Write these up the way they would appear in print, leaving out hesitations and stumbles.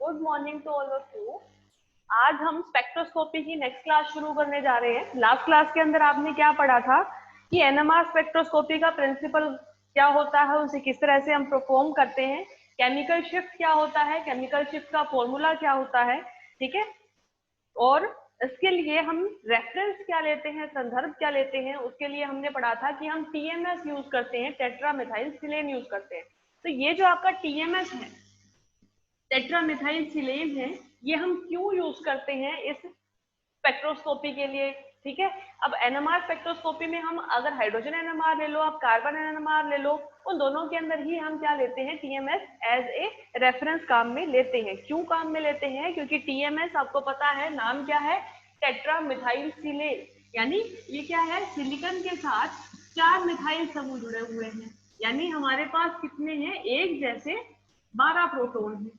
Good morning to all of you. आज हम spectroscopy की नेक्स्ट क्लास शुरू करने जा रहे हैं। लास्ट क्लास के अंदर आपने क्या पढ़ा था कि एनएमआर स्पेक्ट्रोस्कोपी का प्रिंसिपल क्या होता है, उसे किस तरह से हम परफॉर्म करते हैं, केमिकल शिफ्ट क्या होता है, केमिकल शिफ्ट का फॉर्मूला क्या होता है, ठीक है। और इसके लिए हम रेफरेंस क्या लेते हैं, संदर्भ क्या लेते हैं, उसके लिए हमने पढ़ा था कि हम टीएमएस यूज करते हैं, टेट्रामेथाइल सिलेन यूज करते हैं। तो ये जो आपका टीएमएस है, टेट्रामेथाइल सिलेन है, ये हम क्यों यूज करते हैं इस स्पेक्ट्रोस्कोपी के लिए, ठीक है। अब एनएमआर स्पेक्ट्रोस्कोपी में हम अगर हाइड्रोजन एनएमआर ले लो, आप कार्बन एनएमआर ले लो, उन दोनों के अंदर ही हम क्या लेते हैं, टीएमएस एज ए रेफरेंस काम में लेते हैं। क्यों काम में लेते हैं? क्योंकि टीएमएस आपको पता है नाम क्या है, टेट्रामेथाइल सिलेन, यानी ये क्या है, सिलिकॉन के साथ 4 मिथाइल समूह जुड़े हुए हैं। यानी हमारे पास कितने हैं, एक जैसे 12 प्रोटॉन है,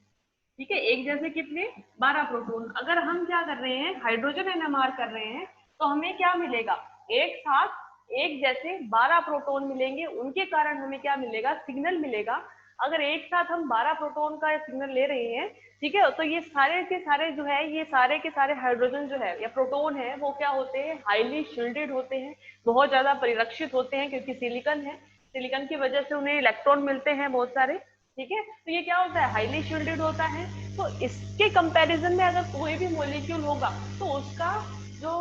ठीक है। एक जैसे कितने, 12 प्रोटॉन। अगर हम क्या कर रहे हैं, हाइड्रोजन एनएमआर कर रहे हैं, तो हमें क्या मिलेगा, एक साथ एक जैसे 12 प्रोटॉन मिलेंगे। उनके कारण हमें क्या मिलेगा, सिग्नल मिलेगा। अगर एक साथ हम 12 प्रोटॉन का सिग्नल ले रहे हैं, ठीक है, तो ये सारे के सारे जो है, ये सारे के सारे हाइड्रोजन जो है या प्रोटॉन है, वो क्या होते हैं, हाईली शील्डेड होते हैं, बहुत ज्यादा परिरक्षित होते हैं, क्योंकि सिलिकॉन है, सिलिकॉन की वजह से उन्हें इलेक्ट्रॉन मिलते हैं बहुत सारे, ठीक है। तो ये क्या होता है, हाईली शील्डेड होता है। तो इसके कंपैरिजन में अगर कोई भी मॉलिक्यूल होगा तो उसका जो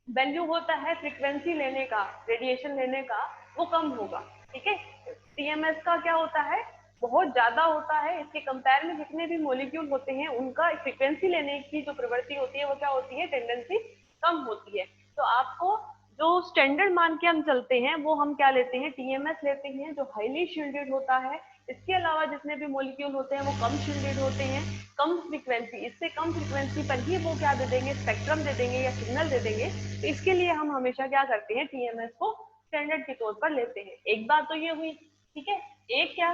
वैल्यू होता है फ्रीक्वेंसी लेने का, रेडिएशन लेने का, वो कम होगा, ठीक है। टीएमएस का क्या होता है, बहुत ज्यादा होता है। इसके कंपेयर में जितने भी मॉलिक्यूल होते हैं उनका फ्रीक्वेंसी लेने की जो प्रवृत्ति होती है वो क्या होती है, टेंडेंसी कम होती है। तो आपको जो स्टैंडर्ड मान के हम चलते हैं वो हम क्या लेते हैं, टीएमएस लेते हैं, जो हाईली शील्डेड होता है। इसके अलावा जितने भी मॉलिक्यूल होते हैं वो कम शील्डेड होते हैं, कम फ्रीक्वेंसी, इससे कम फ्रीक्वेंसी पर ही वो क्या दे देंगे, स्पेक्ट्रम दे देंगे या सिग्नल दे देंगे। तो इसके लिए हम हमेशा क्या करते हैं, टीएमएस को स्टैंडर्ड के तौर पर लेते हैं। एक बात तो ये हुई, ठीक है। एक क्या,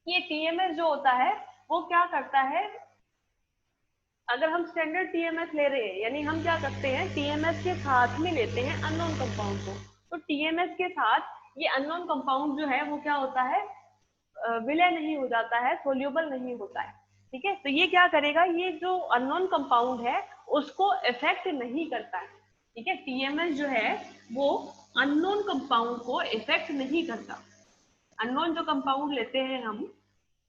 ये टीएमएस जो होता है वो क्या करता है, अगर हम स्टैंडर्ड टीएमएस ले रहे हैं, यानी हम क्या करते हैं, टीएमएस के साथ में लेते हैं अननोन कंपाउंड को। तो टीएमएस के साथ ये अननोन कंपाउंड जो है वो क्या होता है, विलय नहीं हो जाता है, सोल्यूबल नहीं होता है, ठीक है। तो ये क्या करेगा, ये जो अननोन कंपाउंड है उसको इफेक्ट नहीं करता है, ठीक है। टीएमएस जो है वो अननोन कंपाउंड को इफेक्ट नहीं करता। अननोन जो कंपाउंड लेते हैं हम,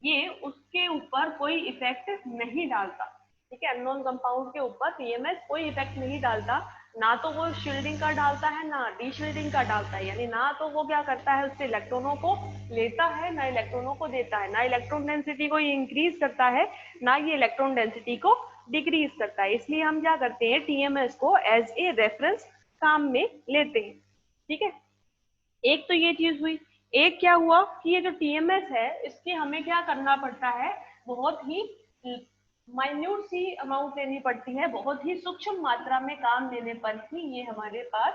ये उसके ऊपर कोई इफेक्ट नहीं डालता, ठीक है। अननोन कंपाउंड के ऊपर टीएमएस कोई इफेक्ट नहीं डालता, ना तो वो शील्डिंग का डालता है ना डी शील्डिंग का डालता है। यानी ना तो वो क्या करता है, उससे इलेक्ट्रॉनों को लेता है ना इलेक्ट्रॉनों को देता है, ना इलेक्ट्रॉन डेंसिटी को ये इंक्रीज करता है ना ये इलेक्ट्रॉन डेंसिटी को डिक्रीज करता है। इसलिए हम क्या करते हैं, टीएमएस को एज ए रेफरेंस काम में लेते हैं, ठीक है। एक तो ये चीज हुई। एक क्या हुआ कि ये जो टीएमएस है इसके हमें क्या करना पड़ता है, बहुत ही माइन्यूट सी अमाउंट लेनी पड़ती है, बहुत ही सूक्ष्म मात्रा में काम लेने पर ही ये हमारे पास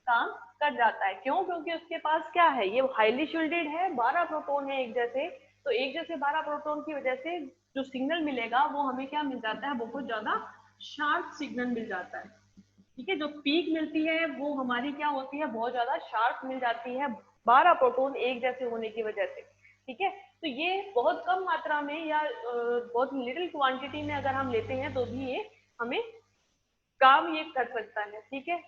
काम कर जाता है। क्यों? क्योंकि उसके पास क्या है, ये हाईली शील्डेड है, 12 प्रोटॉन है एक जैसे। तो एक जैसे 12 प्रोटॉन की वजह से जो सिग्नल मिलेगा वो हमें क्या मिल जाता है, बहुत ज्यादा शार्प सिग्नल मिल जाता है, ठीक है। जो पीक मिलती है वो हमारी क्या होती है, बहुत ज्यादा शार्प मिल जाती है, 12 प्रोटॉन एक जैसे होने की वजह से, ठीक है। तो ये बहुत कम मात्रा में या बहुत लिटिल क्वांटिटी में अगर हम लेते हैं तो भी ये हमें काम ये कर सकता है, ठीक है।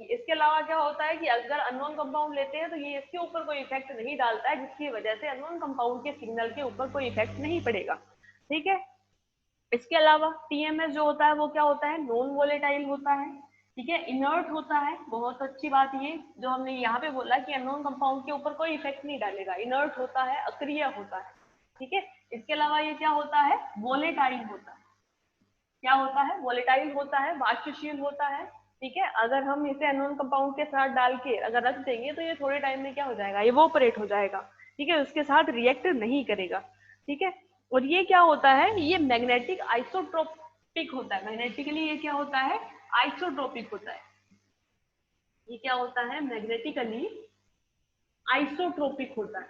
इसके अलावा क्या होता है कि अगर अननोन कंपाउंड लेते हैं तो ये इसके ऊपर कोई इफेक्ट नहीं डालता है, जिसकी वजह से अननोन कंपाउंड के सिग्नल के ऊपर कोई इफेक्ट नहीं पड़ेगा, ठीक है। इसके अलावा टीएमएस जो होता है वो क्या होता है, नॉन वोलेटाइल होता है, ठीक है, इनर्ट होता है। बहुत अच्छी बात ये जो हमने यहाँ पे बोला कि अननोन कंपाउंड के ऊपर कोई इफेक्ट नहीं डालेगा, इनर्ट होता है, अक्रिय होता है, ठीक है। इसके अलावा ये क्या होता है, वोलेटाइल होता है। क्या होता है, वोलेटाइल होता है, वाष्पशील होता है, ठीक है। अगर हम इसे अननोन कंपाउंड के साथ डाल के अगर रख देंगे तो ये थोड़े टाइम में क्या हो जाएगा, इवोपरेट हो जाएगा, ठीक है, उसके साथ रिएक्ट नहीं करेगा, ठीक है। और ये क्या होता है, ये मैग्नेटिक आइसोट्रोपिक होता है। मैग्नेटिकली ये क्या होता है, आइसोट्रोपिक होता है। ये क्या होता है, मैग्नेटिकली आइसोट्रोपिक होता है।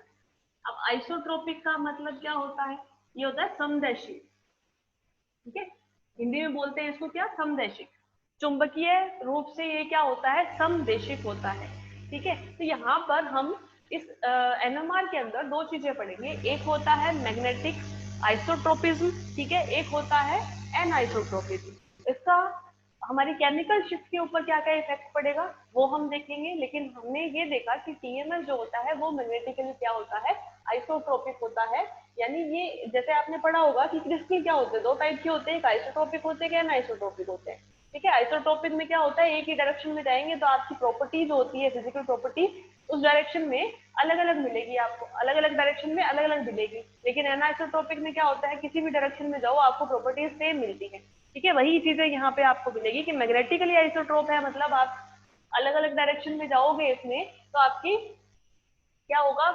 अब आइसोट्रोपिक का मतलब क्या होता है, ये होता है समदैशिक, ठीक है। हिंदी में बोलते हैं इसको क्या, समदैशिक। चुंबकीय रूप से ये क्या होता है, समदेशिक होता है, ठीक है। तो यहाँ पर हम इस एनएमआर के अंदर दो चीजें पढ़ेंगे। एक होता है मैग्नेटिक आइसोट्रोपिज्म, ठीक है, एक होता है एनआइसोट्रोपिज्म। इसका हमारी केमिकल शिफ्ट के ऊपर क्या क्या इफेक्ट पड़ेगा वो हम देखेंगे, लेकिन हमने ये देखा कि टीएमएस जो होता है वो मैग्नेटिकली क्या होता है, आइसोट्रोपिक होता है। यानी ये जैसे आपने पढ़ा होगा कि क्रिस्टल क्या होते हैं, दो टाइप के होते हैं, एक आइसोट्रोपिक होते हैं, एनाइसोट्रोपिक होते हैं। ठीक है, आइसोट्रोपिक में क्या होता है, एक ही डायरेक्शन में जाएंगे तो आपकी प्रॉपर्टी जो होती है, फिजिकल प्रॉपर्टी उस डायरेक्शन में अलग अलग मिलेगी, आपको अलग अलग डायरेक्शन में अलग अलग मिलेगी। लेकिन एनाइसोट्रोपिक में क्या होता है, किसी भी डायरेक्शन में जाओ आपको प्रॉपर्टीज सेम मिलती है। ठीक है, वही चीजें यहाँ पे आपको मिलेगी कि मैग्नेटिकली आइसोट्रोप है, मतलब आप अलग अलग डायरेक्शन में जाओगे इसमें तो आपकी क्या होगा,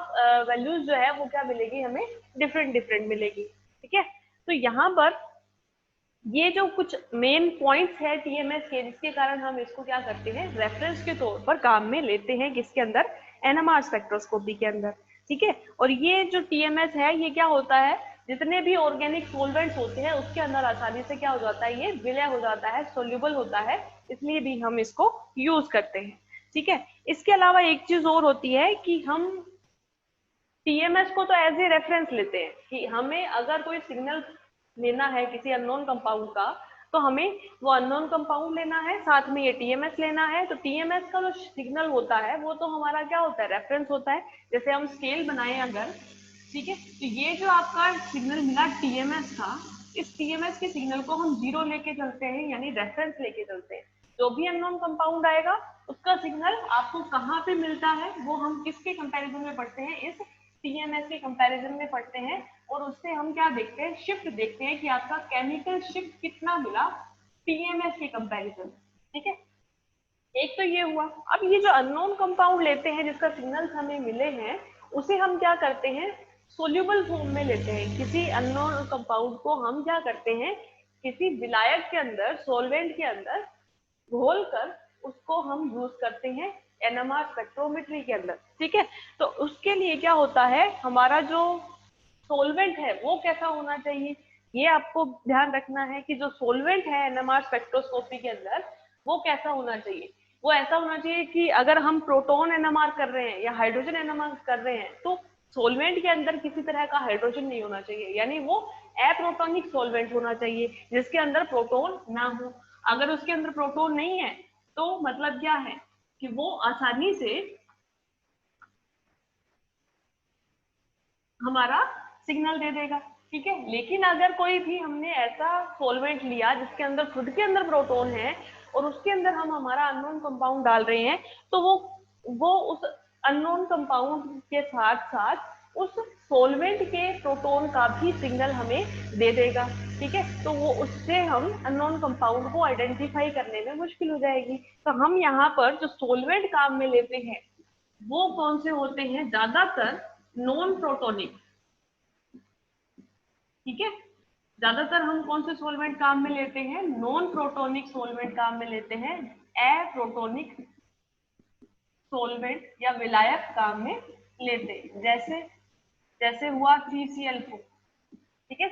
वैल्यूज जो है वो क्या मिलेगी हमें, डिफरेंट डिफरेंट मिलेगी। ठीक है, तो यहाँ पर ये जो कुछ मेन पॉइंट्स है टीएमएस के, जिसके कारण हम इसको क्या करते हैं, रेफरेंस के तौर पर काम में लेते हैं, किसके अंदर, एनएमआर स्पेक्ट्रोस्कोपी के अंदर। ठीक है, और ये जो टीएमएस है ये क्या होता है, जितने भी ऑर्गेनिक सोलवेंट्स होते हैं उसके अंदर आसानी से क्या हो जाता है, ये विलय हो जाता है, सोल्यूबल होता है, इसलिए भी हम इसको यूज करते हैं। ठीक है, इसके अलावा एक चीज और होती है कि हम टीएमएस को तो एज ए रेफरेंस लेते हैं कि हमें अगर कोई सिग्नल लेना है किसी अननोन कंपाउंड का, तो हमें वो अननोन कंपाउंड लेना है, साथ में ये टीएमएस लेना है। तो टीएमएस का जो सिग्नल होता है वो तो हमारा क्या होता है, रेफरेंस होता है। जैसे हम स्केल बनाए अगर, ठीक है, तो ये जो आपका सिग्नल मिला टीएमएस का, इस टीएमएस के सिग्नल को हम 0 लेके चलते हैं, यानी रेफरेंस लेके चलते हैं। जो भी अननोन कंपाउंड आएगा उसका सिग्नल आपको कहाँ पे मिलता है वो हम किसके कंपैरिजन में पढ़ते हैं, इस टीएमएस के कंपैरिजन में पढ़ते हैं। और उससे हम क्या देखते हैं, शिफ्ट देखते हैं कि आपका केमिकल शिफ्ट कितना मिला टीएमएस के कंपैरिजन। ठीक है, एक तो ये हुआ। अब ये जो अननोन कंपाउंड लेते हैं जिसका सिग्नल्स हमें मिले हैं, उसे हम क्या करते हैं, सोल्यूबल फॉर्म में लेते हैं। किसी अननोन कंपाउंड को हम क्या करते हैं, किसी विलायक के अंदर, सॉल्वेंट के अंदर घोल कर उसको हम यूज करते हैं एनएमआर स्पेक्ट्रोमेट्री के अंदर। ठीक है, तो उसके लिए क्या होता है, हमारा जो सोलवेंट है वो कैसा होना चाहिए, ये आपको ध्यान रखना है कि जो सोलवेंट है एनएमआर स्पेक्ट्रोस्कोपी के अंदर वो कैसा होना चाहिए। वो ऐसा होना चाहिए कि अगर हम प्रोटॉन एनएमआर कर रहे हैं या हाइड्रोजन एनएमआर कर रहे हैं तो सोलवेंट के अंदर किसी तरह का हाइड्रोजन नहीं होना चाहिए, यानी वो एप्रोटोनिक सोलवेंट होना चाहिए जिसके अंदर प्रोटॉन ना हो। अगर उसके अंदर प्रोटॉन नहीं है तो मतलब क्या है कि वो आसानी से हमारा सिग्नल दे देगा। ठीक है, लेकिन अगर कोई भी हमने ऐसा सॉल्वेंट लिया जिसके अंदर खुद के अंदर प्रोटॉन है और उसके अंदर हम हमारा अननोन कंपाउंड डाल रहे हैं, तो वो उस अननोन कंपाउंड के साथ साथ उस सॉल्वेंट के प्रोटॉन का भी सिग्नल हमें दे देगा। ठीक है, तो वो उससे हम अननोन कंपाउंड को आइडेंटिफाई करने में मुश्किल हो जाएगी। तो हम यहाँ पर जो सॉल्वेंट काम में लेते हैं वो कौन से होते हैं, ज्यादातर नॉन प्रोटोनिक। ठीक है, ज्यादातर हम कौन से सॉल्वेंट काम में लेते हैं, नॉन प्रोटोनिक सॉल्वेंट काम में लेते हैं, एप्रोटोनिक सॉल्वेंट या विलायक काम में लेते हैं। जैसे जैसे हुआ CCl4। ठीक है,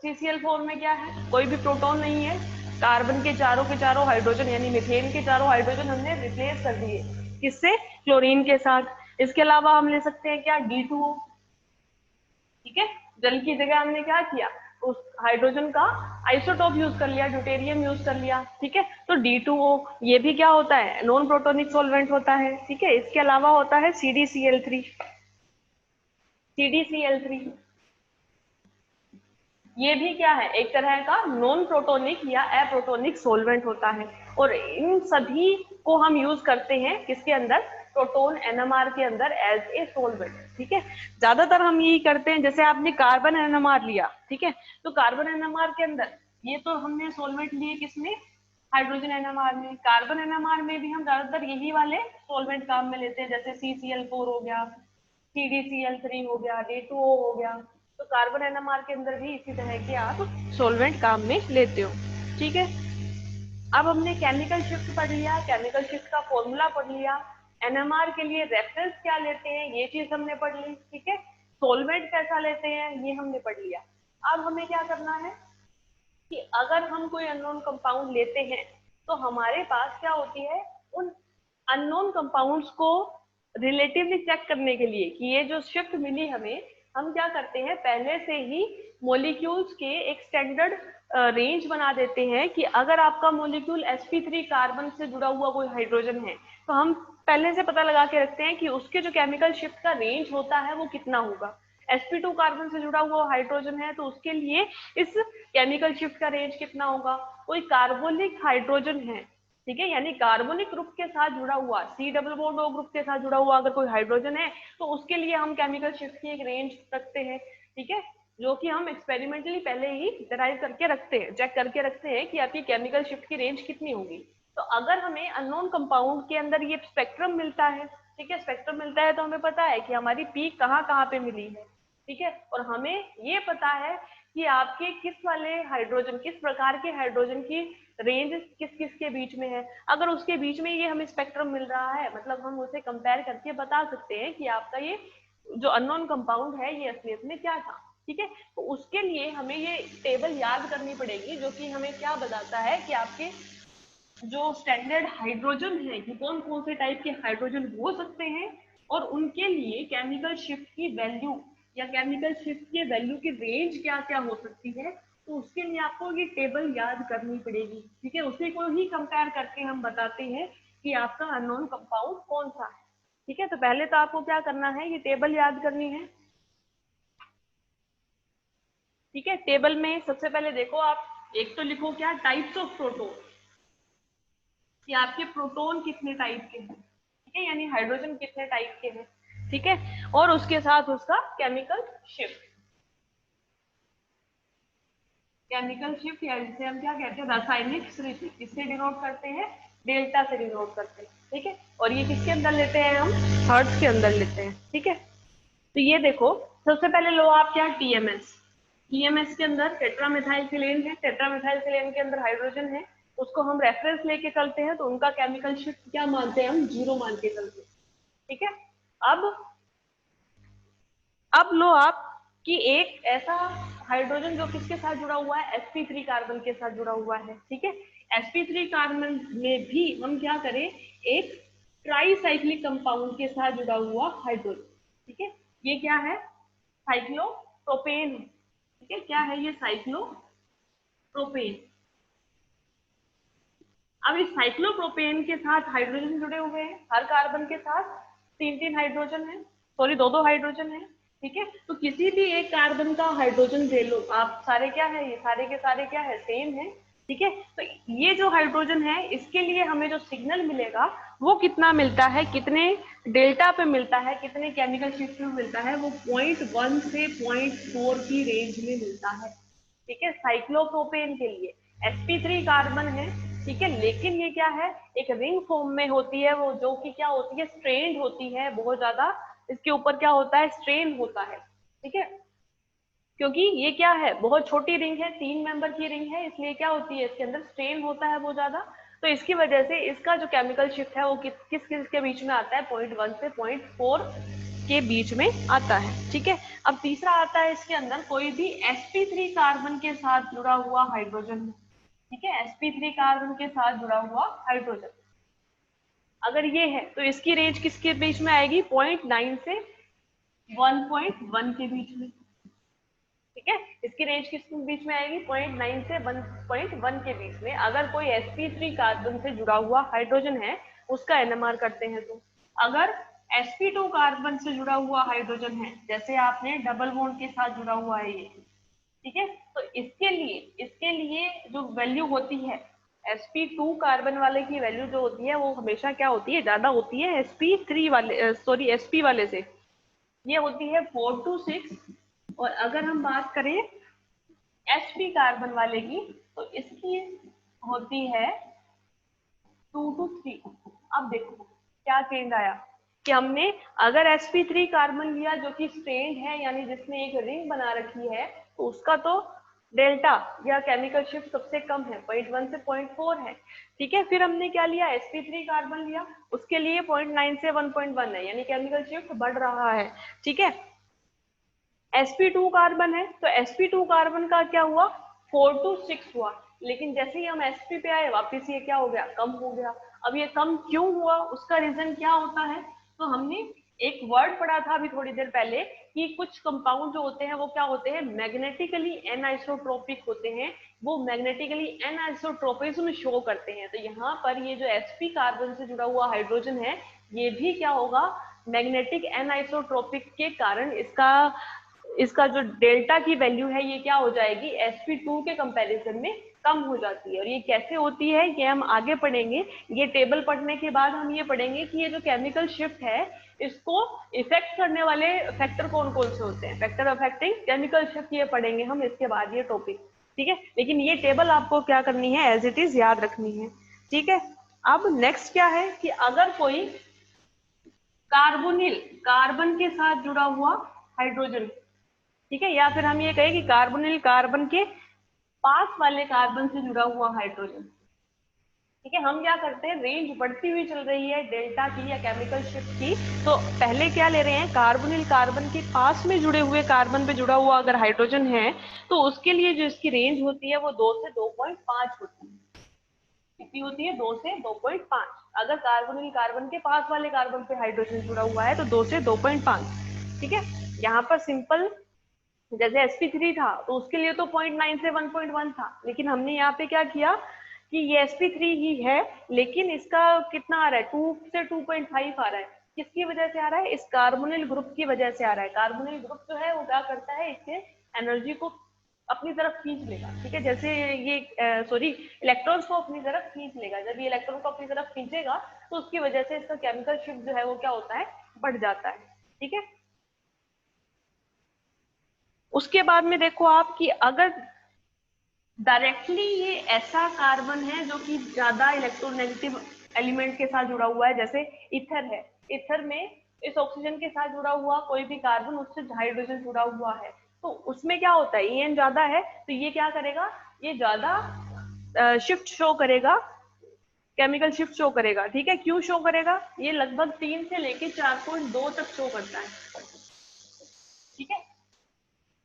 CCl4 में क्या है, कोई भी प्रोटॉन नहीं है, कार्बन के चारों हाइड्रोजन यानी मीथेन के चारों हाइड्रोजन हमने रिप्लेस कर दिए, किससे, क्लोरीन के साथ। इसके अलावा हम ले सकते हैं क्या, D2O। ठीक है, जल की जगह हमने क्या किया, उस हाइड्रोजन का आइसोटोप यूज कर लिया, ड्यूटेरियम यूज कर लिया। ठीक है, तो D2O ये भी क्या होता है, नॉन प्रोटोनिक सॉल्वेंट होता है। ठीक है, इसके अलावा होता है CDCl3। ये भी क्या है, एक तरह का नॉन प्रोटोनिक या एप्रोटोनिक सॉल्वेंट होता है। और इन सभी को हम यूज करते हैं किसके अंदर, प्रोटोन एनएमआर के अंदर एज ए सॉल्वेंट। ठीक है, ज्यादातर हम यही करते हैं। जैसे आपने कार्बन एनएमआर लिया, ठीक है, तो कार्बन एनएमआर के अंदर ये तो हमने सॉल्वेंट लिए किसमें, हाइड्रोजन एनएमआर में। कार्बन एनएमआर में भी हम ज्यादातर यही वाले सॉल्वेंट काम में लेते हैं, जैसे CCl4 हो गया, CDCl3 हो गया, D2O हो गया। तो कार्बन एनएमआर के अंदर भी इसी तरह के आप सॉल्वेंट काम में लेते हो। ठीक है, अब हमने केमिकल शिफ्ट पढ़ लिया, केमिकल शिफ्ट का फॉर्मूला पढ़ लिया, एनएमआर के लिए रेफरेंस क्या लेते हैं ये चीज हमने पढ़ ली। ठीक है, सॉल्वेंट कैसा लेते हैं ये हमने पढ़ लिया। अब हमें क्या करना है कि अगर हम कोई अननोन कंपाउंड लेते हैं तो हमारे पास क्या होती है, उन अननोन कंपाउंड्स को रिलेटिवली चेक करने के लिए कि ये जो शिफ्ट मिली हमें हम क्या करते हैं, पहले से ही मॉलिक्यूल्स के एक स्टैंडर्ड रेंज बना देते हैं कि अगर आपका मॉलिक्यूल sp3 कार्बन से जुड़ा हुआ कोई हाइड्रोजन है तो हम पहले से पता लगा के रखते हैं कि उसके जो केमिकल शिफ्ट का रेंज होता है वो कितना होगा। sp2 कार्बन से जुड़ा हुआ हाइड्रोजन है तो उसके लिए इस केमिकल शिफ्ट का रेंज कितना होगा। कोई कार्बोनिक हाइड्रोजन है, ठीक है, यानी कार्बोनिक ग्रुप के साथ जुड़ा हुआ C double bond O group के साथ जुड़ा हुआ अगर कोई हाइड्रोजन है तो उसके लिए हम केमिकल शिफ्ट की एक रेंज रखते हैं, ठीक है, जो कि हम एक्सपेरिमेंटली पहले ही डिराइव करके रखते हैं, चेक करके रखते हैं कि आपकी केमिकल शिफ्ट की रेंज कितनी होगी। तो अगर हमें अननोन कंपाउंड के अंदर ये स्पेक्ट्रम मिलता है, ठीक है, स्पेक्ट्रम मिलता है तो हमें पता है कि हमारी पीक कहाँ कहाँ पे मिली है, ठीक है, और हमें ये पता है कि आपके किस वाले हाइड्रोजन, किस प्रकार के हाइड्रोजन की रेंज किस किस के बीच में है। अगर उसके बीच में ये हमें स्पेक्ट्रम मिल रहा है मतलब हम उसे कंपेयर करके बता सकते हैं कि आपका ये जो अननोन कंपाउंड है ये असलियत में क्या था, ठीक है। तो उसके लिए हमें ये टेबल याद करनी पड़ेगी जो कि हमें क्या बताता है कि आपके जो स्टैंडर्ड हाइड्रोजन है कि कौन कौन से टाइप के हाइड्रोजन हो सकते हैं और उनके लिए केमिकल शिफ्ट की वैल्यू या केमिकल शिफ्ट के वैल्यू की रेंज क्या क्या हो सकती है। तो उसके लिए आपको ये टेबल याद करनी पड़ेगी, ठीक है, उसी को ही कंपेयर करके हम बताते हैं कि आपका अननोन कंपाउंड कौन सा है, ठीक है। तो पहले तो आपको क्या करना है, ये टेबल याद करनी है, ठीक है। टेबल में सबसे पहले देखो आप एक तो लिखो क्या, टाइप्स ऑफ प्रोटोन, कि आपके प्रोटोन कितने टाइप के हैं, ठीक है, यानी हाइड्रोजन कितने टाइप के हैं, ठीक है, और उसके साथ उसका केमिकल शिफ्ट, केमिकल शिफ्ट या जिसे हम क्या कहते हैं रासायनिक स्थिति, किससे डिनोट करते हैं, डेल्टा से डिनोट करते हैं, ठीक है। और ये किसके अंदर लेते हैं, हम हर्ट्ज के अंदर लेते हैं, ठीक है। तो ये देखो सबसे पहले लो आप क्या, टीएमएस, टीएमएस के अंदर टेट्रामेथाइलसिलेन है, टेट्रामेथाइलसिलेन के अंदर हाइड्रोजन है, उसको हम रेफरेंस लेके चलते हैं तो उनका केमिकल शिफ्ट क्या मानते हैं, हम 0 मान के चलते हैं, ठीक है। अब लो आप कि एक ऐसा हाइड्रोजन जो किसके साथ जुड़ा हुआ है, sp3 कार्बन के साथ जुड़ा हुआ है, ठीक है। sp3 कार्बन में भी हम क्या करें, एक ट्राईसाइक्लिक कंपाउंड के साथ जुड़ा हुआ हाइड्रोजन, ठीक है, ये क्या है, साइक्लोप्रोपेन, ठीक है, क्या है ये, साइक्लोप्रोपेन। अब इस साइक्लोप्रोपेन के साथ हाइड्रोजन जुड़े हुए हैं, हर कार्बन के साथ तीन तीन हाइड्रोजन है, सॉरी दो दो हाइड्रोजन है, ठीक है। तो किसी भी एक कार्बन का हाइड्रोजन ले लो आप, सारे क्या है, ये सारे के सारे क्या है, सेम है, ठीक है। तो ये जो हाइड्रोजन है इसके लिए हमें जो सिग्नल मिलेगा वो कितना मिलता है, कितने डेल्टा पे मिलता है, कितने केमिकल शिफ्ट में मिलता है, वो 0.1 से 0.4 की रेंज में मिलता है, ठीक है, साइक्लोप्रोपेन के लिए। sp3 कार्बन है, ठीक है, लेकिन ये क्या है, एक रिंग फॉर्म में होती है वो, जो कि क्या होती है, स्ट्रेन्ड होती है बहुत ज्यादा, इसके ऊपर क्या होता है, स्ट्रेन होता है, ठीक है, क्योंकि ये क्या है, बहुत छोटी रिंग है, 3 मेंबर की रिंग है, इसलिए क्या होती है, इसके अंदर स्ट्रेन होता है बहुत ज्यादा। तो इसकी वजह से इसका जो केमिकल शिफ्ट है वो किस किस के बीच में आता है, 0.1 से 0.4 के बीच में आता है, ठीक है। अब तीसरा आता है इसके अंदर, कोई भी sp3 कार्बन के साथ जुड़ा हुआ हाइड्रोजन, ठीक है, sp3 कार्बन के साथ जुड़ा हुआ हाइड्रोजन अगर ये है तो इसकी रेंज किसके बीच में आएगी, 0.9 से 1.1 के बीच में, ठीक है, इसकी रेंज किस बीच में आएगी, 0.9 से 1.1 के बीच में। अगर कोई sp3 कार्बन से जुड़ा हुआ हाइड्रोजन है उसका एनएमआर करते हैं तो अगर sp2 कार्बन से जुड़ा हुआ हाइड्रोजन है, जैसे आपने डबल बॉन्ड के साथ जुड़ा हुआ है ये, ठीक है, तो इसके लिए जो वैल्यू होती है sp2 कार्बन वाले की वैल्यू जो होती है वो हमेशा क्या होती है, ज्यादा होती है sp3 वाले सॉरी sp वाले से, ये होती है 4 to 6। और अगर हम बात करें sp कार्बन वाले की तो इसकी होती है 2 to 3। अब देखो क्या चेंज आया कि हमने अगर sp3 कार्बन लिया जो कि स्ट्रेन्ड है यानी जिसने एक रिंग बना रखी है तो उसका तो डेल्टा या केमिकल शिफ्ट सबसे कम है, 0.1 से 0.4 है, ठीक है। फिर हमने क्या लिया, sp3 कार्बन लिया, उसके लिए 0.9 से 1.1 है, यानी केमिकल शिफ्ट बढ़ रहा है, ठीक है। sp2 कार्बन है तो sp2 कार्बन का क्या हुआ, 4 to 6 हुआ, लेकिन जैसे ही हम sp पे आए वापिस ये क्या हो गया, कम हो गया। अब ये कम क्यों हुआ, उसका रीजन क्या होता है, तो हमने एक वर्ड पढ़ा था अभी थोड़ी देर पहले कि कुछ कंपाउंड जो होते हैं वो क्या होते हैं, मैग्नेटिकली एनआइसोट्रोपिक होते हैं, वो मैग्नेटिकली एनआइसोट्रोपिज्म शो करते हैं। तो यहाँ पर ये जो sp कार्बन से जुड़ा हुआ हाइड्रोजन है, ये भी क्या होगा, मैग्नेटिक एनआइसोट्रोपिक के कारण इसका इसका जो डेल्टा की वैल्यू है ये क्या हो जाएगी, sp2 के कंपैरिजन में कम हो जाती है। और ये कैसे होती है ये हम आगे पढ़ेंगे। ये टेबल पढ़ने के बाद हम ये पढ़ेंगे कि ये जो केमिकल शिफ्ट है इसको इफेक्ट करने वाले फैक्टर कौन कौन से होते हैं, फैक्टर अफेक्टिंग केमिकल शिफ्ट, ये पढ़ेंगे हम इसके बाद ये टॉपिक। ठीक है, लेकिन ये टेबल आपको क्या करनी है, एज इट इज याद रखनी है। ठीक है, अब नेक्स्ट क्या है कि अगर कोई कार्बोनिल कार्बन के साथ जुड़ा हुआ हाइड्रोजन, ठीक है, या फिर हम ये कहें कि कार्बोनिल कार्बन के पास वाले कार्बन से जुड़ा हुआ हाइड्रोजन, ठीक है, हम क्या करते हैं, रेंज बढ़ती हुई चल रही है डेल्टा की या केमिकल शिफ्ट की, तो पहले क्या ले रहे हैं, कार्बोनिल कार्बन के पास में जुड़े हुए कार्बन पे जुड़ा हुआ अगर हाइड्रोजन है तो उसके लिए जो इसकी रेंज होती है वो 2 से 2.5 होती है। कितनी होती है, 2 से 2.5। अगर कार्बोनिल कार्बन के पास वाले कार्बन पे हाइड्रोजन जुड़ा हुआ है तो 2 से 2.5। ठीक है, यहाँ पर सिंपल जैसे sp3 था तो उसके लिए तो 0.9 से 1.1 था, लेकिन हमने यहाँ पे क्या किया कि ये sp3 ही है लेकिन इसका कितना आ रहा है, 2 से 2.5 आ रहा है। किसकी वजह से आ रहा है, इस कार्बोनिल ग्रुप की वजह से आ रहा है। कार्बोनिल ग्रुप जो है वो क्या करता है, इससे एनर्जी को अपनी तरफ खींच लेगा। ठीक है, जैसे ये सॉरी इलेक्ट्रॉन्स को अपनी तरफ खींच लेगा। जब ये इलेक्ट्रॉन को अपनी तरफ खींचेगा तो उसकी वजह से इसका केमिकल शिफ्ट जो है वो क्या होता है, बढ़ जाता है। ठीक है, उसके बाद में देखो आप कि अगर डायरेक्टली ये ऐसा कार्बन है जो कि ज्यादा इलेक्ट्रोनेगेटिव एलिमेंट के साथ जुड़ा हुआ है, जैसे इथर है, इथर में इस ऑक्सीजन के साथ जुड़ा हुआ कोई भी कार्बन उससे हाइड्रोजन जुड़ा हुआ है, तो उसमें क्या होता है, En ज्यादा है तो ये क्या करेगा, ये ज्यादा शिफ्ट शो करेगा, केमिकल शिफ्ट शो करेगा। ठीक है, क्यों शो करेगा, ये लगभग 3 से लेके 4.2 तक शो करता है। ठीक है,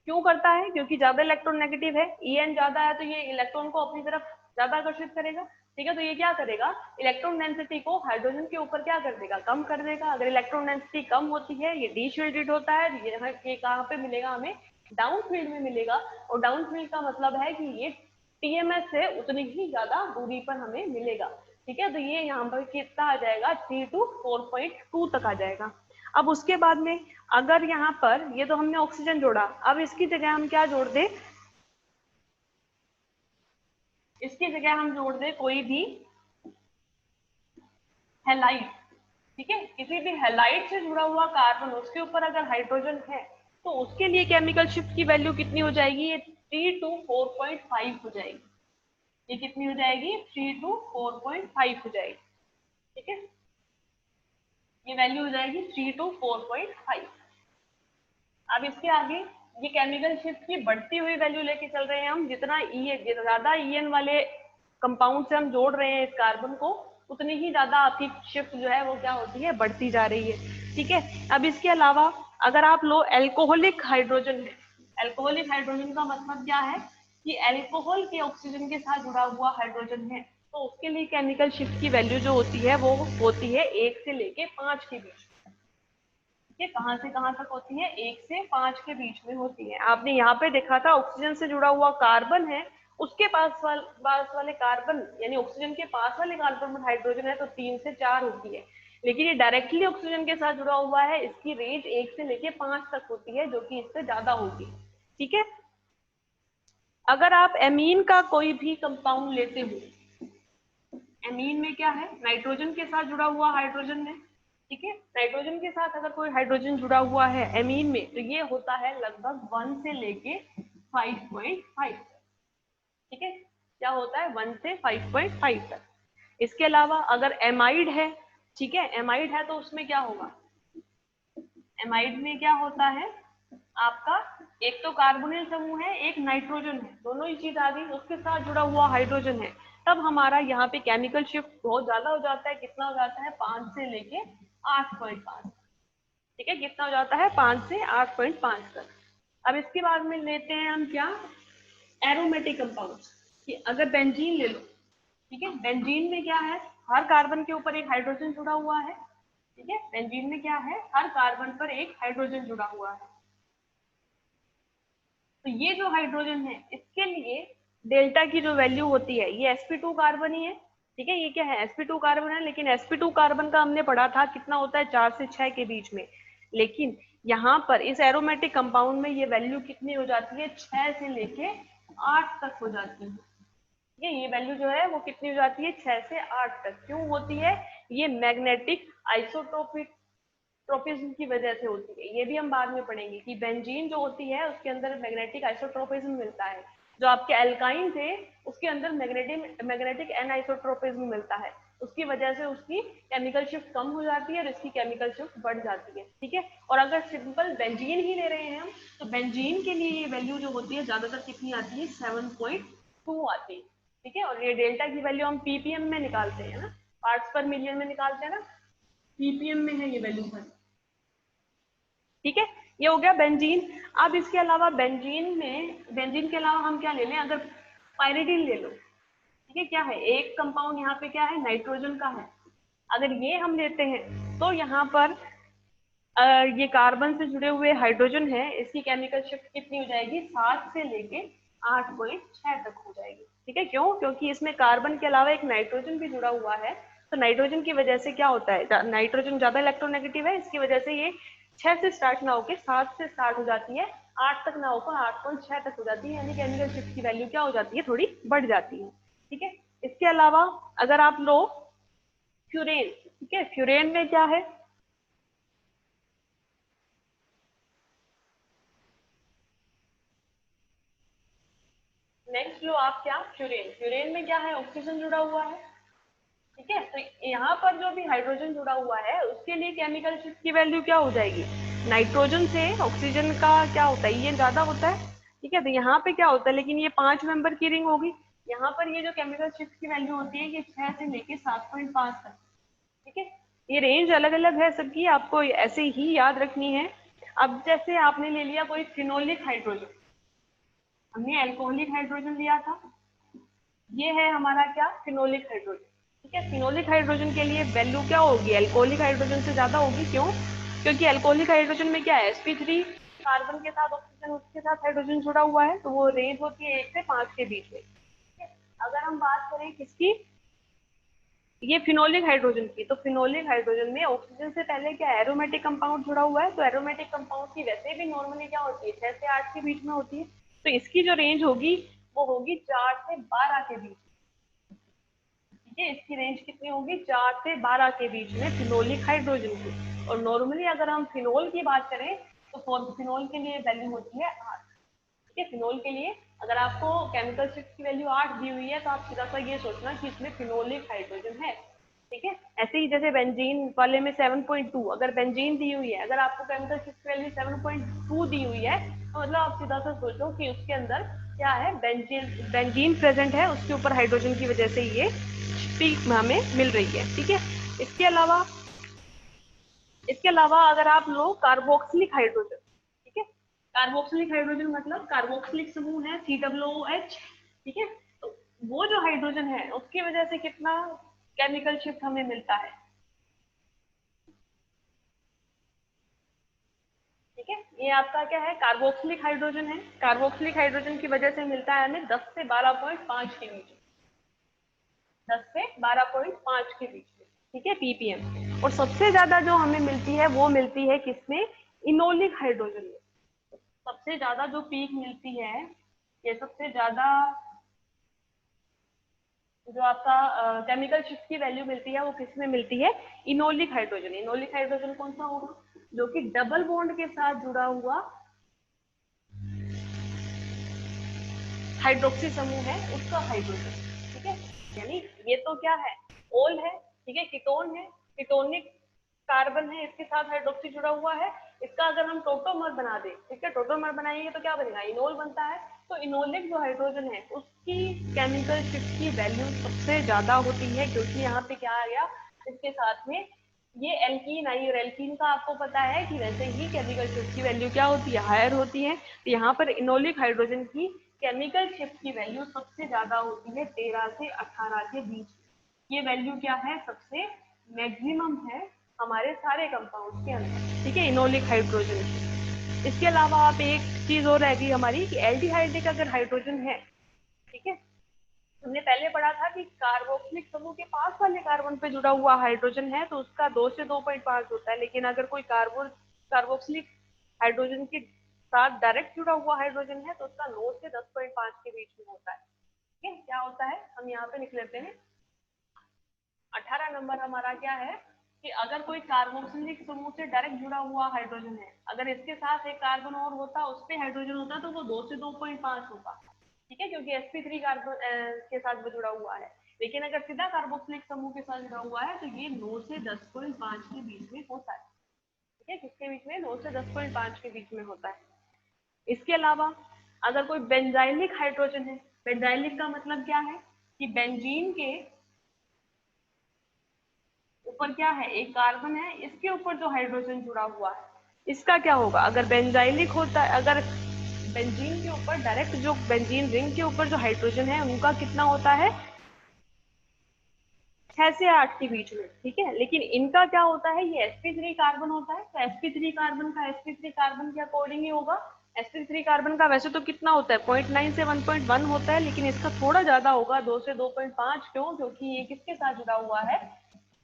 क्यों करता है, क्योंकि ज्यादा इलेक्ट्रॉन नेगेटिव है, En ज्यादा है तो ये इलेक्ट्रॉन को अपनी तरफ ज्यादा आकर्षित करेगा। ठीक है, तो ये क्या करेगा, इलेक्ट्रॉन डेंसिटी को हाइड्रोजन के ऊपर क्या कर देगा, कम कर देगा। अगर इलेक्ट्रॉन डेंसिटी कम होती है ये डीशिल्डेड होता है, ये कहाँ पे मिलेगा हमें, डाउन फील्ड में मिलेगा। और डाउन फील्ड का मतलब है कि ये टीएमएस से उतनी ही ज्यादा दूरी पर हमें मिलेगा। ठीक है, तो ये यहाँ पर कितना आ जाएगा, 3 to 4.2 तक आ जाएगा। अब उसके बाद में अगर यहाँ पर ये तो हमने ऑक्सीजन जोड़ा, अब इसकी जगह हम क्या जोड़ दे, इसकी जगह हम जोड़ दे कोई भी हैलाइड। ठीक है, किसी भी हैलाइड से जुड़ा हुआ कार्बन उसके ऊपर अगर हाइड्रोजन है तो उसके लिए केमिकल शिफ्ट की वैल्यू कितनी हो जाएगी, ये 3 to 4.5 हो जाएगी। ये कितनी हो जाएगी, 3 to 4.5 हो जाएगी। ठीक है, ये वैल्यू हो जाएगी 3 to 4.5। अब इसके आगे ये केमिकल शिफ्ट की बढ़ती हुई वैल्यू लेके चल रहे हैं हम, जितना ज्यादा ईएन वाले कंपाउंड से हम जोड़ रहे हैं इस कार्बन को उतनी ही ज्यादा आपकी शिफ्ट जो है वो क्या होती है, बढ़ती जा रही है। ठीक है, अब इसके अलावा अगर आप लो एल्कोहलिक हाइड्रोजन है, एल्कोहलिक हाइड्रोजन का मतलब क्या है कि एल्कोहल के ऑक्सीजन के साथ जुड़ा हुआ हाइड्रोजन है, तो उसके लिए केमिकल शिफ्ट की वैल्यू जो होती है वो होती है 1 से लेके 5 के बीच। ये कहां से कहां तक होती है, 1 से 5 के बीच में होती है। आपने यहाँ पे देखा था ऑक्सीजन से जुड़ा हुआ कार्बन है, उसके पास वाले कार्बन यानी ऑक्सीजन के पास वाले कार्बन में हाइड्रोजन है तो 3 से 4 होती है, लेकिन ये डायरेक्टली ऑक्सीजन के साथ जुड़ा हुआ है, इसकी रेंज 1 से लेके 5 तक होती है, जो कि इससे ज्यादा होगी। ठीक है, अगर आप एमीन का कोई भी कंपाउंड लेते हो, एमीन में क्या है, नाइट्रोजन के साथ जुड़ा हुआ हाइड्रोजन है। ठीक है, नाइट्रोजन के साथ अगर कोई हाइड्रोजन जुड़ा हुआ है एमीन में तो ये होता है लगभग 1 से लेके 5.5। ठीक है, क्या होता है, 1 से 5.5 तक। इसके अलावा अगर एमाइड है, ठीक है, एमाइड है तो उसमें क्या होगा, एमाइड में क्या होता है आपका, एक तो कार्बोनिल समूह है, एक नाइट्रोजन है, दोनों ही चीज आ गई, उसके साथ जुड़ा हुआ हाइड्रोजन है, तब हमारा यहाँ पे केमिकल शिफ्ट बहुत ज्यादा हो जाता है। कितना हो जाता है, 5 से लेके 8.5। ठीक है, कितना हो जाता है, 5 से 8.5 तक। अब इसके बाद में लेते हैं हम क्या, एरोमेटिक कंपाउंड, कि अगर बेंजीन ले लो, ठीक है, बेंजीन में क्या है, हर कार्बन के ऊपर एक हाइड्रोजन जुड़ा हुआ है। ठीक है, बेंजीन में क्या है, हर कार्बन पर एक हाइड्रोजन जुड़ा हुआ है। तो ये जो हाइड्रोजन है इसके लिए डेल्टा की जो वैल्यू होती है, ये sp2 कार्बन ही है। ठीक है, ये क्या है, sp2 कार्बन है, लेकिन sp2 कार्बन का हमने पढ़ा था कितना होता है, 4 से 6 के बीच में। लेकिन यहाँ पर इस एरोमेटिक कंपाउंड में ये वैल्यू कितनी हो जाती है, 6 से लेके 8 तक हो जाती है। ये वैल्यू जो है वो कितनी हो जाती है, 6 से 8 तक। क्यों होती है, ये मैग्नेटिक आइसोटोपिक ट्रोपिज्म की वजह से होती है। ये भी हम बाद में पढ़ेंगे कि बेंजीन जो होती है उसके अंदर मैग्नेटिक आइसोट्रोपिज्म मिलता है। जो आपके एल्काइन थे उसके अंदर मैग्नेटिक एन आइसोट्रोपिज्म मिलता है। उसकी वजह से उसकी केमिकल शिफ्ट कम हो जाती है और इसकी केमिकल शिफ्ट बढ़ जाती है। ठीक है, और अगर सिंपल बेंजीन ही ले रहे हैं हम, तो बेंजीन के लिए ये वैल्यू जो होती है ज्यादातर कितनी आती है, 7.2 आती है। ठीक है, और ये डेल्टा की वैल्यू हम पीपीएम में निकालते हैं ना, पार्ट्स पर मिलियन में निकालते हैं ना, पीपीएम में है ये वैल्यू सर। ठीक है, ये हो गया बेंजीन। अब इसके अलावा बेंजीन के अलावा हम क्या ले लें, अगर पायरिडीन ले लो। ठीक है, क्या है, एक कंपाउंड यहाँ पे क्या है, नाइट्रोजन का है। अगर ये हम लेते हैं तो यहाँ पर ये कार्बन से जुड़े हुए हाइड्रोजन है, इसकी केमिकल शिफ्ट कितनी हो जाएगी, 7 से लेके 8.6 तक हो जाएगी। ठीक है, क्यों, क्योंकि इसमें कार्बन के अलावा एक नाइट्रोजन भी जुड़ा हुआ है। तो नाइट्रोजन की वजह से क्या होता है, नाइट्रोजन ज्यादा इलेक्ट्रोनेगेटिव है, इसकी वजह से ये 6 से स्टार्ट ना होकर 7 से स्टार्ट हो जाती है, 8 तक ना होकर 8.6 तक हो जाती है, यानी केमिकल शिफ्ट की वैल्यू क्या हो जाती है, थोड़ी बढ़ जाती है। ठीक है, इसके अलावा अगर आप लो फ्यूरेन। ठीक है, फ्यूरेन में क्या है, नेक्स्ट लो आप, क्या, फ्यूरेन में क्या है, ऑक्सीजन जुड़ा हुआ है। ठीक है, तो यहाँ पर जो भी हाइड्रोजन जुड़ा हुआ है उसके लिए केमिकल शिफ्ट की वैल्यू क्या हो जाएगी, नाइट्रोजन से ऑक्सीजन का क्या होता है, ये ज्यादा होता है। ठीक है, तो यहाँ पे क्या होता है, लेकिन ये 5 मेंबर की रिंग होगी। यहाँ पर ये जो केमिकल शिफ्ट की वैल्यू होती है ये 6 से लेके 7.5 तक। ठीक है, ये रेंज अलग अलग है सबकी, आपको ऐसे ही याद रखनी है। अब जैसे आपने ले लिया कोई फिनोलिक हाइड्रोजन, हमने एल्कोहलिक हाइड्रोजन लिया था, ये है हमारा क्या, फिनोलिक हाइड्रोजन। ठीक है, फिनोलिक हाइड्रोजन के लिए वैल्यू क्या होगी, एल्कोहलिक हाइड्रोजन से ज्यादा होगी। क्यों, क्योंकि एल्कोहलिक हाइड्रोजन में क्या है, sp3 कार्बन के साथ ऑक्सीजन, उसके साथ हाइड्रोजन जुड़ा हुआ है, तो वो रेंज होती है 1 से 5 के बीच में। ठीक है, अगर हम बात करें किसकी, ये फिनोलिक हाइड्रोजन की, तो फिनोलिक हाइड्रोजन में ऑक्सीजन से पहले क्या एरोमेटिक कंपाउंड जुड़ा हुआ है, तो एरोमेटिक कंपाउंड की वैसे भी नॉर्मली क्या होती है, 6 से 8 के बीच में होती है। तो इसकी जो रेंज होगी वो होगी 4 से 12 के बीच। ठीक है, इसकी रेंज कितनी होगी, 4 से 12 के बीच में फिनोलिक हाइड्रोजन की। और नॉर्मली अगर हम फिनोल की बात करें तो फिनोल के लिए वैल्यू होती है 8। ठीक है, फिनोल के लिए अगर आपको केमिकल शिफ्ट की वैल्यू 8 दी हुई है तो आप सीधा सा ये सोचना कि इसमें फिनोलिक हाइड्रोजन है। ठीक है, ऐसे ही जैसे बेंजीन वाले में 7.2, अगर बेंजीन दी हुई है, अगर आपको केमिकल शिफ्ट की वैल्यू 7.2 दी हुई है, तो मतलब आप सीधा सा सोचो कि उसके अंदर क्या है, बेंजीन बेंजीन प्रेजेंट है, उसके ऊपर हाइड्रोजन की वजह से ये पीक हमें मिल रही है। ठीक है, इसके अलावा अगर आप लो कार्बोक्सिलिक हाइड्रोजन। ठीक है, कार्बोक्सिलिक हाइड्रोजन मतलब कार्बोक्सिलिक समूह है COOH। ठीक है, तो वो जो हाइड्रोजन है उसकी वजह से कितना केमिकल शिफ्ट हमें मिलता है। ठीक है, ये आपका क्या है, कार्बोक्सिलिक हाइड्रोजन है, कार्बोक्सिलिक हाइड्रोजन की वजह से मिलता है हमें 10 से 12.5 के बीच, 10 से 12.5 के बीच में। ठीक है, ppm। और सबसे ज्यादा जो हमें मिलती है वो मिलती है किसमें, इनोलिक हाइड्रोजन में। सबसे ज्यादा जो पीक मिलती है, ये सबसे ज्यादा जो आपका केमिकल शिफ्ट की वैल्यू मिलती है वो किसमें मिलती है, इनोलिक हाइड्रोजन। इनोलिक हाइड्रोजन कौन सा होगा, जो कि डबल बॉन्ड के साथ जुड़ा हुआ हाइड्रोक्सी समूह है उसका हाइड्रोजन। ठीक है, यानी ये तो क्या है, ओल है। ठीक है, कीटोन है, कीटोनिक कार्बन है, इसके साथ हाइड्रोक्सी जुड़ा हुआ है। इसका अगर हम टोटोमर बना दें, ठीक है, टोटोमर बनाएंगे तो क्या बनेगा, इनोल बनता है। तो इनोलिक जो हाइड्रोजन है उसकी केमिकल शिफ्ट की वैल्यू सबसे ज्यादा होती है, क्योंकि यहाँ पे क्या आ गया, इसके साथ में ये एल्कीन आई, और एल्कीन का आपको पता है कि वैसे ही केमिकल शिफ्ट की वैल्यू क्या होती है, हायर होती है। तो यहाँ पर इनोलिक हाइड्रोजन की केमिकल शिफ्ट की वैल्यू सबसे ज्यादा होती है 13 से 18 के बीच। ये वैल्यू क्या है, सबसे मैक्सिमम है हमारे सारे कंपाउंड के अंदर, ठीक है, इनोलिक हाइड्रोजन की। इसके अलावा आप एक चीज और रहेगी हमारी कि एल्डिहाइड का अगर हाइड्रोजन है, ठीक है, हमने पहले पढ़ा था कि कार्बोक्सिलिक समूह के पास वाले कार्बन पे जुड़ा हुआ हाइड्रोजन है तो उसका 2 से 2.5 होता है, लेकिन अगर कोई कार्बोक्सिलिक हाइड्रोजन के साथ डायरेक्ट जुड़ा हुआ हाइड्रोजन है तो उसका 9 से 10.5 के बीच में होता है। ठीक है, क्या होता है हम यहाँ पे लिख लेते हैं। 18 नंबर हमारा क्या है कि अगर कोई कार्बोक्सिलिक समूह से डायरेक्ट जुड़ा हुआ हाइड्रोजन है, अगर इसके साथ एक कार्बन और होता, उस पे हाइड्रोजन होता तो वो 2 से 2.5 होता, ठीक है, क्योंकि sp3 कार्बन के साथ वो जुड़ा हुआ है। लेकिन अगर सीधा कार्बोक्सिलिक समूह के साथ जुड़ा हुआ है तो ये 9 से 10.5 के बीच में होता है। ठीक है, किसके बीच में? 9 से 10.5 के बीच में होता है। इसके अलावा अगर कोई बेंजाइलिक हाइड्रोजन है, बेंजाइलिक का मतलब क्या है कि बेंजीन के ऊपर क्या है, एक कार्बन है, इसके ऊपर जो हाइड्रोजन जुड़ा हुआ है इसका क्या होगा, अगर बेंजाइलिक होता है, अगर बेंजीन के ऊपर डायरेक्ट जो बेंजीन रिंग के ऊपर जो हाइड्रोजन है उनका कितना होता है, 6 से 8 के बीच में। ठीक है, लेकिन इनका क्या होता है, ये sp3 कार्बन होता है, तो sp3 कार्बन का sp3 कार्बन के अकॉर्डिंग ही होगा। sp3 कार्बन का वैसे तो कितना होता है, 0.9 से 1.1 होता है, लेकिन इसका थोड़ा ज्यादा होगा, 2 से 2.5। क्यों? क्योंकि ये किसके साथ जुड़ा हुआ है,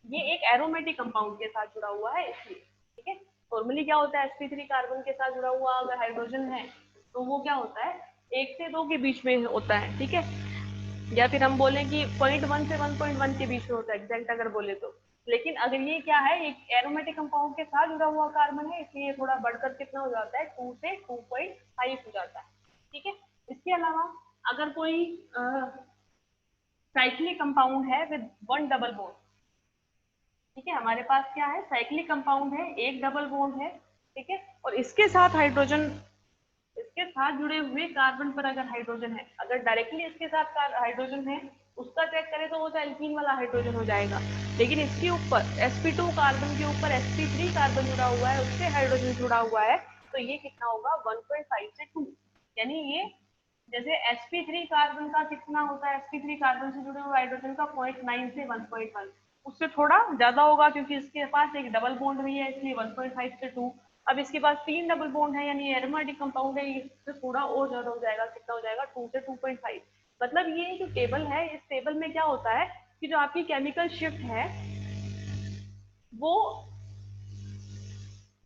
ये एक एरोमेटिक कंपाउंड के साथ जुड़ा हुआ है इसलिए। ठीक है, नॉर्मली क्या होता है, sp3 कार्बन के साथ जुड़ा हुआ अगर हाइड्रोजन है तो वो क्या होता है, 1 से 2 के बीच में होता है। ठीक है, या फिर हम बोलें कि 0.1 से 1.1 के बीच में होता है एग्जैक्ट अगर बोले तो। लेकिन अगर ये क्या है, एक एरोमेटिक कंपाउंड के साथ जुड़ा हुआ कार्बन है, इसलिए थोड़ा बढ़कर कितना हो जाता है, 2 से 2.5 हो जाता है। ठीक है, इसके अलावा अगर कोई साइक्लिक कंपाउंड है विद 1 डबल बॉन्ड, ठीक है, हमारे पास क्या है, साइक्लिक कंपाउंड है, एक डबल बॉन्ड है, ठीक है, और इसके साथ हाइड्रोजन, इसके साथ जुड़े हुए कार्बन पर अगर हाइड्रोजन है, अगर डायरेक्टली इसके साथ हाइड्रोजन है, उसका चेक करें तो वो तो एल्कीन वाला हाइड्रोजन हो जाएगा। लेकिन इसके ऊपर sp2 कार्बन के ऊपर sp3 कार्बन जुड़ा हुआ है, उससे हाइड्रोजन जुड़ा हुआ है, तो ये कितना होगा, 1.5 से 2। यानी ये जैसे sp3 कार्बन का कितना होता है, sp3 कार्बन से जुड़े हुए हाइड्रोजन का 0.9 से 1.1, उससे थोड़ा ज्यादा होगा क्योंकि इसके पास एक डबल बॉन्ड भी है, इसलिए 1.5 से 2। अब इसके पास 3 डबल बॉन्ड है, यानी एरोमेटिक कंपाउंड है, इससे थोड़ा और ज्यादा हो जाएगा, कितना हो जाएगा, 2 से 2.5। मतलब ये जो टेबल है, इस टेबल में क्या होता है कि जो आपकी केमिकल शिफ्ट है वो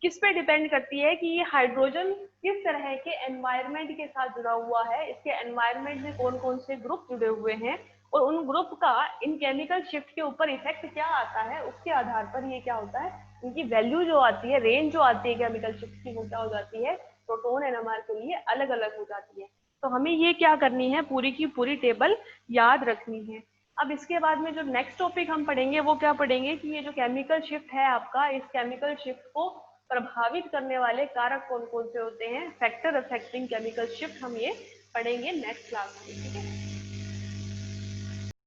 किस पे डिपेंड करती है कि ये हाइड्रोजन किस तरह के एनवायरनमेंट के साथ जुड़ा हुआ है, इसके एनवायरनमेंट में कौन कौन से ग्रुप जुड़े हुए हैं, और उन ग्रुप का इन केमिकल शिफ्ट के ऊपर इफेक्ट क्या आता है, उसके आधार पर ये क्या होता है, इनकी वैल्यू जो आती है, रेंज जो आती है केमिकल शिफ्ट की, वो क्या हो जाती है, प्रोटोन एनएमआर के लिए अलग अलग हो जाती है। तो हमें ये क्या करनी है, पूरी की पूरी टेबल याद रखनी है। अब इसके बाद में जो नेक्स्ट टॉपिक हम पढ़ेंगे वो क्या पढ़ेंगे कि ये जो केमिकल शिफ्ट है आपका, इस केमिकल शिफ्ट को प्रभावित करने वाले कारक कौन कौन से होते हैं, फैक्टर अफेक्टिंग केमिकल शिफ्ट, हम ये पढ़ेंगे नेक्स्ट क्लास में। ठीक है।